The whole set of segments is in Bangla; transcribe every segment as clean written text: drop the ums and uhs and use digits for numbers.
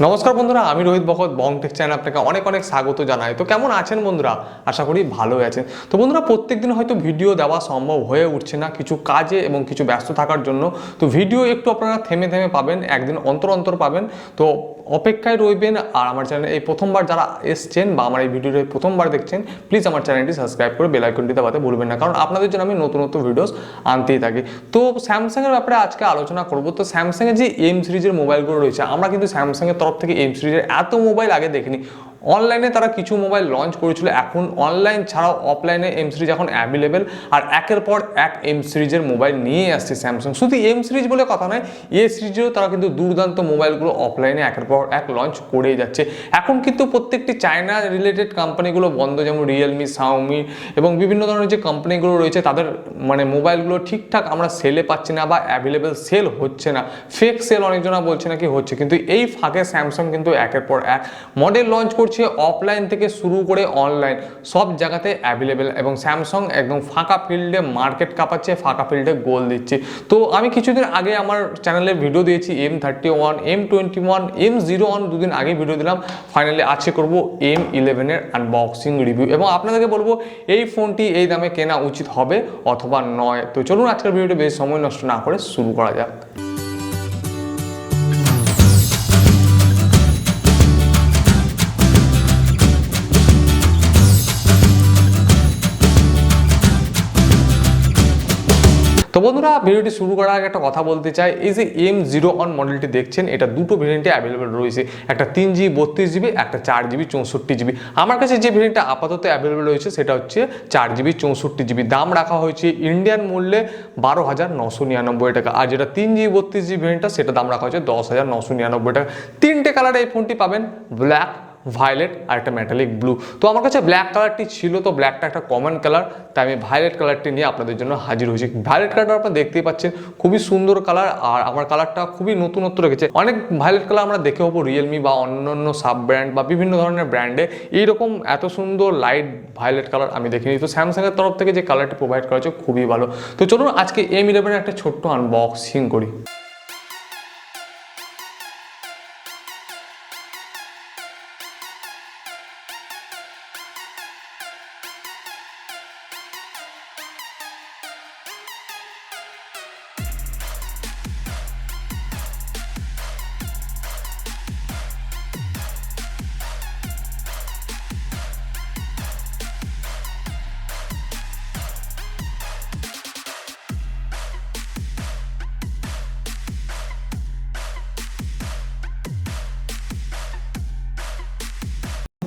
নমস্কার বন্ধুরা, আমি রোহিত ভকত বংটেক চ্যানেল আপনাকে অনেক অনেক স্বাগত জানাই। তো কেমন আছেন বন্ধুরা? আশা করি ভালোই আছেন। তো বন্ধুরা, প্রত্যেকদিন হয়তো ভিডিও দেওয়া সম্ভব হয়ে উঠছে না কিছু কাজে এবং কিছু ব্যস্ত থাকার জন্য। তো ভিডিও একটু আপনারা থেমে থেমে পাবেন, একদিন অন্তর অন্তর পাবেন। তো অপেক্ষায় রইবেন। আর আমার চ্যানেলে এই প্রথমবার যারা এসছেন বা আমার এই ভিডিওটা প্রথমবার দেখছেন, প্লিজ আমার চ্যানেলটি সাবস্ক্রাইব করে বেল আইকনটি দাবাতে ভুলবেন না, কারণ আপনাদের জন্য আমি নতুন নতুন ভিডিওস আনতেই থাকি। তো স্যামসাংয়ের ব্যাপারে আজকে আলোচনা করব। তো স্যামসাংয়ের যে এম সিরিজের মোবাইলগুলো রয়েছে, আমরা কিন্তু স্যামসাংয়ের তরফ থেকে এম সিরিজের এত মোবাইল আগে দেখিনি। অনলাইনে তারা কিছু মোবাইল লঞ্চ করেছিল, এখন অনলাইন ছাড়াও অফলাইনে এম সিরিজ এখন অ্যাভেলেবেল। আর একের পর এক এম সিরিজের মোবাইল নিয়ে আসছে স্যামসাং। শুধু এম সিরিজ বলে কথা নয়, এ সিরিজেও তারা কিন্তু দুর্দান্ত মোবাইলগুলো অফলাইনে একের পর এক লঞ্চ করেই যাচ্ছে। এখন কিন্তু প্রত্যেকটি চায়না রিলেটেড কোম্পানিগুলো বন্ধ, যেমন রিয়েলমি, শাওমি এবং বিভিন্ন ধরনের যে কোম্পানিগুলো রয়েছে, তাদের মোবাইলগুলো ঠিকঠাক আমরা সেলে পাচ্ছি না বা অ্যাভেলেবেল সেল হচ্ছে না। ফেক সেল অনেকজনা বলছে নাকি হচ্ছে, কিন্তু এই ফাঁকে স্যামসাং কিন্তু একের পর এক মডেল লঞ্চ করছে, অফলাইন থেকে শুরু করে অনলাইন সব জায়গাতে অ্যাভেলেবেল। এবং স্যামসাং একদম ফাঁকা ফিল্ডে মার্কেট কাঁপাচ্ছে, ফাঁকা ফিল্ডে গোল দিচ্ছে। তো আমি কিছুদিন আগে আমার চ্যানেলে ভিডিও দিয়েছি M31, M21, M01, দুদিন আগে ভিডিও দিলাম। ফাইনালি আজকে করব M11 এর আনবক্সিং রিভিউ এবং আপনাদেরকে বলবো এই ফোনটি এই দামে কেনা উচিত হবে অথবা নয়। তো চলুন আজকের ভিডিওটি বেশি সময় নষ্ট না করে শুরু করা যাক। তো বন্ধুরা, ভিডিওটি শুরু করার আগে একটা কথা বলতে চাই। এই যে M01 মডেলটি দেখছেন, এটা দুটো ভেরিয়েন্টে অ্যাভেলেবেল রয়েছে, একটা 3GB 32GB, একটা 4GB 64GB। আমার কাছে যে ভেরিয়েন্টটা আপাতত অ্যাভেলেবেল রয়েছে সেটা হচ্ছে 4GB 64GB। দাম রাখা হয়েছে ইন্ডিয়ান মূল্যে 12,999 টাকা। আর যেটা 3GB 32GB ভেরিয়েন্টটা, সেটা দাম রাখা হয়েছে 10,999 টাকা। তিনটে কালারে এই ফোনটি পাবেন, ব্ল্যাক, ভায়োলেট আর একটা মেটালিক ব্লু। তো আমার কাছে ব্ল্যাক কালারটি ছিল, তো ব্ল্যাকটা একটা কমন কালার, তাই আমি ভায়োলেট কালারটি নিয়ে আপনাদের জন্য হাজির হয়েছি। ভায়োলেট কালারটা আপনারা দেখতেই পাচ্ছেন, খুবই সুন্দর কালার। আর আমার কালারটা খুবই নতুনত্ব রেখেছে। অনেক ভায়োলেট কালার আমরা দেখে হবো রিয়েলমি বা অন্যান্য সাব ব্র্যান্ড বা বিভিন্ন ধরনের ব্র্যান্ডে, এইরকম এত সুন্দর লাইট ভায়োলেট কালার আমি দেখিনি। তো স্যামসাংয়ের তরফ থেকে যে কালারটি প্রোভাইড করা হচ্ছে খুবই ভালো। তো চলুন আজকে M11 একটা ছোট্ট আনবক্সিং করি।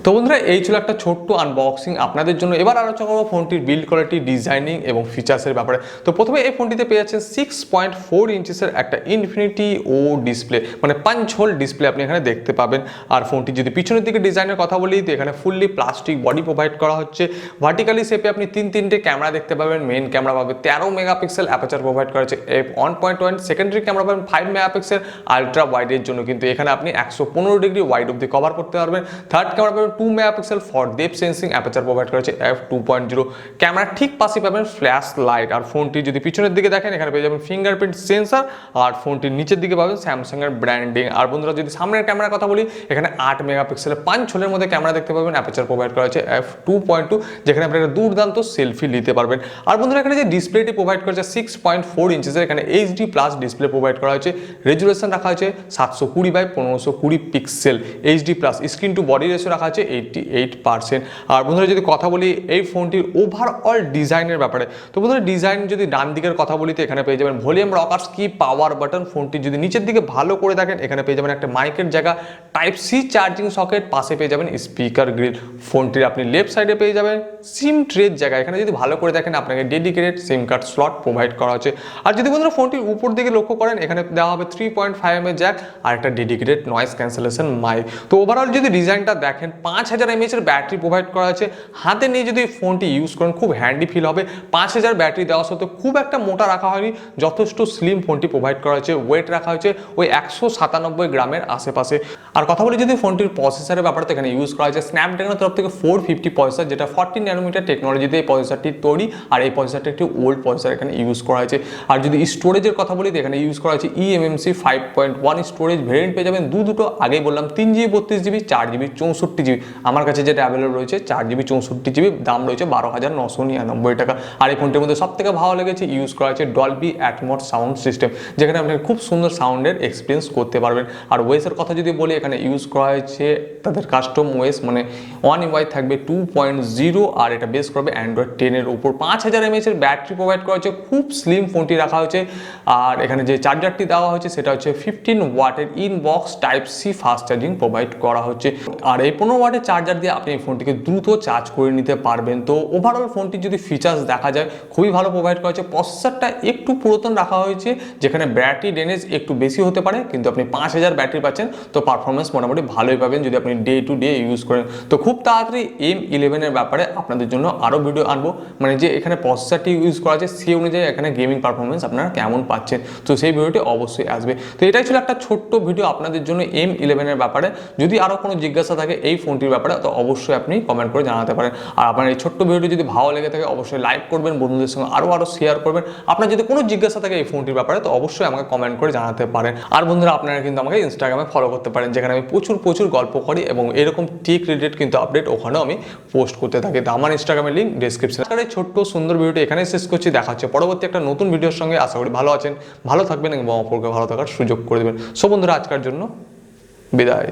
তো বন্ধুরা, এই ছিল একটা ছোট্ট আনবক্সিং আপনাদের জন্য। এবার আলোচনা করবো ফোনটির বিল্ড কোয়ালিটি, ডিজাইনিং এবং ফিচার্সের ব্যাপারে। তো প্রথমে এই ফোনটিতে পেয়ে যাচ্ছেন 6.4 ইঞ্চিসের একটা ইনফিনিটি ও ডিসপ্লে, পাঞ্চ হোল ডিসপ্লে আপনি এখানে দেখতে পাবেন। আর ফোনটি যদি পিছনের দিকে ডিজাইনের কথা বলি, তো এখানে ফুললি প্লাস্টিক বডি প্রোভাইড করা হচ্ছে। ভার্টিক্যালি শেপে আপনি তিনটে ক্যামেরা দেখতে পাবেন। মেইন ক্যামেরা পাবে 13 মেগাপিক্সেল, অ্যাপারচার প্রোভাইড করা হচ্ছে f1.1। সেকেন্ডারি ক্যামেরা পাবেন 5 মেগাপিক্সেল আলট্রা ওয়াইডের জন্য, কিন্তু এখানে আপনি 115 ডিগ্রি ওয়াইড অব্দি কভার করতে পারবেন। থার্ড ক্যামেরা পাবেন 2 megapixel for depth sensing, aperture provide করা হচ্ছে f2.0। ক্যামেরা ঠিক পাশে পাবেন ফ্ল্যাশ লাইট। আর ফোনটি যদি পিছনের দিকে দেখেন, এখানে পেয়ে যাবেন ফিঙ্গারপ্রিন্ট সেন্সর। আর ফোনটির নিচের দিকে পাবেন স্যামসাং এর ব্র্যান্ডিং। আর বন্ধুরা, যদি সামনের ক্যামেরার কথা বলি, এখানে 8 মেগাপিক্সেলের পাঞ্চ হোলের মধ্যে ক্যামেরা দেখতে পাবেন। অ্যাপারচার প্রোভাইড করা হচ্ছে f2.2, যেখানে আপনি একটা দুর্দান্ত সেলফি নিতে পারবেন। আর বন্ধুরা, এখানে যে ডিসপ্লেটি প্রোভাইড করেছে 6.4 ইঞ্চিসের, এখানে HD প্লাস ডিসপ্লে প্রোভাইড করা হয়েছে। রেজুলেশন রাখা হয়েছে 720x1520 pixel. HD plus screen to body ratio রাখা আছে 88%। আর বন্ধুরা, যদি কথা বলি এই ফোনটির ওভারঅল ডিজাইনের ব্যাপারে, তো বন্ধুরা ডিজাইন যদি ডান দিকের কথা বলি, তো এখানে পেয়ে যাবেন ভলিউম রকার্স কি, পাওয়ার বাটন। ফোনটি যদি নিচের দিকে ভালো করে দেখেন, এখানে পেয়ে যাবেন একটা মাইকের জায়গা, টাইপ সি চার্জিং সকেট, পাশে পেয়ে যাবেন স্পিকার গ্রিল। ফোনটির আপনি লেফট সাইডে পেয়ে যাবেন সিম ট্রের জায়গা, এখানে যদি ভালো করে দেখেন আপনাকে ডেডিকেটেড সিম কার্ড স্লট প্রোভাইড করা হচ্ছে। আর যদি বন্ধুরা ফোনটির উপর দিকে লক্ষ্য করেন, এখানে দেওয়া হবে 3.5 mm জ্যাক আর একটা ডেডিকেটেড নয়েজ ক্যান্সেলেশন মাইক। তো ওভারঅল যদি ডিজাইনটা দেখেন, 5000 mAh এর ব্যাটারি প্রোভাইড করা আছে। হাতে নিয়ে যদি ফোনটি ইউজ করেন খুব হ্যান্ডি ফিল হবে। 5000 ব্যাটারি দেওয়া সত্ত্বেও খুব একটা মোটা রাখা হয়নি, যথেষ্ট স্লিম ফোনটি প্রোভাইড করা হয়েছে। ওয়েট রাখা হয়েছে ওই 197 গ্রামের আশেপাশে। আর কথা বলি যদি ফোনটির প্রসেসরের ব্যাপারে, তো এখানে ইউজ করা হয়েছে স্ন্যাপড্রাগনের তরফ থেকে 450 প্রসেসর, যেটা 14 ন্যানোমিটার টেকনোলজিতে এই প্রসেসরটি তৈরি। আর এই প্রসেসরটি একটি ওল্ড প্রসেসর এখানে ইউজ করা হয়েছে। আর যদি স্টোরেজের কথা বলি, তো এখানে ইউজ করা হয়েছে eMMC 5.1 স্টোরেজ ভেরিয়েন্ট পেয়ে যাবেন দুটো। আগেই বললাম 3GB 32GB, 4GB 64GB। আমার কাছে যেটা অ্যাভেলেবল রয়েছে 4GB 64GB, দাম রয়েছে 12,999 টাকা। আর এই ফোনটির মধ্যে সব থেকে ভালো লেগেছে ইউজ করা হয়েছে ডলবি অ্যাটমস সাউন্ড সিস্টেম, যেখানে আপনি খুব সুন্দর সাউন্ডের এক্সপিরিয়েন্স করতে পারবেন। আর ওয়েসের কথা যদি বলি, এখানে ইউজ করা হয়েছে তাদের কাস্টম ওয়েস, মানে 1UI থাকবে 2.0, আর এটা বেস করবে অ্যান্ড্রয়েড 10 এর উপর। 5000 mAh এর ব্যাটারি প্রোভাইড করা হয়েছে, খুব স্লিম ফোনটি রাখা হয়েছে। আর এখানে যে চার্জারটি দেওয়া হয়েছে সেটা হচ্ছে 15 ওয়াটের inbox type C fast charging provide করা হচ্ছে। আর এই 15 ওয়াটের চার্জার দিয়ে আপনি এই ফোনটিকে দ্রুত চার্জ করে নিতে পারবেন। তো ওভারঅল ফোনটি যদি ফিচার্স দেখা যায় খুবই ভালো প্রোভাইড করা হয়েছে। প্রসেসরটা একটু পুরাতন রাখা হয়েছে, যেখানে ব্যাটারি ড্রেনেজ একটু বেশি হতে পারে, কিন্তু আপনি 5000 ব্যাটারি পাচ্ছেন, তো পারফরমেন্স মোটামুটি ভালোই পাবেন যদি আপনি ডে টু ডে ইউজ করেন। তো খুব তাড়াতাড়ি M11 এর ব্যাপারে আপনাদের জন্য আরও ভিডিও আনবো, মানে যে এখানে প্রসেসরটি ইউজ করা আছে সেই অনুযায়ী এখানে গেমিং পারফরমেন্স আপনারা কেমন পাচ্ছেন, তো সেই ভিডিওটি অবশ্যই আসবে। তো এটাই ছিল একটা ছোট্ট ভিডিও আপনাদের জন্য M11 এর ব্যাপারে। যদি আরও কোনো জিজ্ঞাসা থাকে এই ফোনটির ব্যাপারে, তো অবশ্যই আপনি কমেন্ট করে জানাতে পারেন। আর আপনার এই ছোট্ট ভিডিওটি যদি ভালো লেগে থাকে অবশ্যই লাইক করবেন, বন্ধুদের সঙ্গে আরও শেয়ার করবেন। আপনার যদি কোনো জিজ্ঞাসা থাকে এই ফোনটির ব্যাপারে, তো অবশ্যই আমাকে কমেন্ট করে জানাতে পারেন। আর বন্ধুরা, আপনারা কিন্তু আমাকে ইনস্টাগ্রামে ফলো করতে পারেন, যেখানে আমি প্রচুর গল্প করি এবং এরকম টেক রিলেটেড কিন্তু আপডেট ওখানেও আমি পোস্ট করতে থাকি। তো আমার ইনস্টাগ্রামের লিঙ্ক ডিসক্রিপশনে। এই ছোট্ট সুন্দর ভিডিওটি এখানে শেষ করছি। দেখা হচ্ছে পরবর্তী একটা নতুন ভিডিওর সঙ্গে। আশা করি ভালো আছেন, ভালো থাকবেন এবং অপরকে ভালো থাকার সুযোগ করে দেবেন। সো বন্ধুরা, আজকের জন্য বিদায়।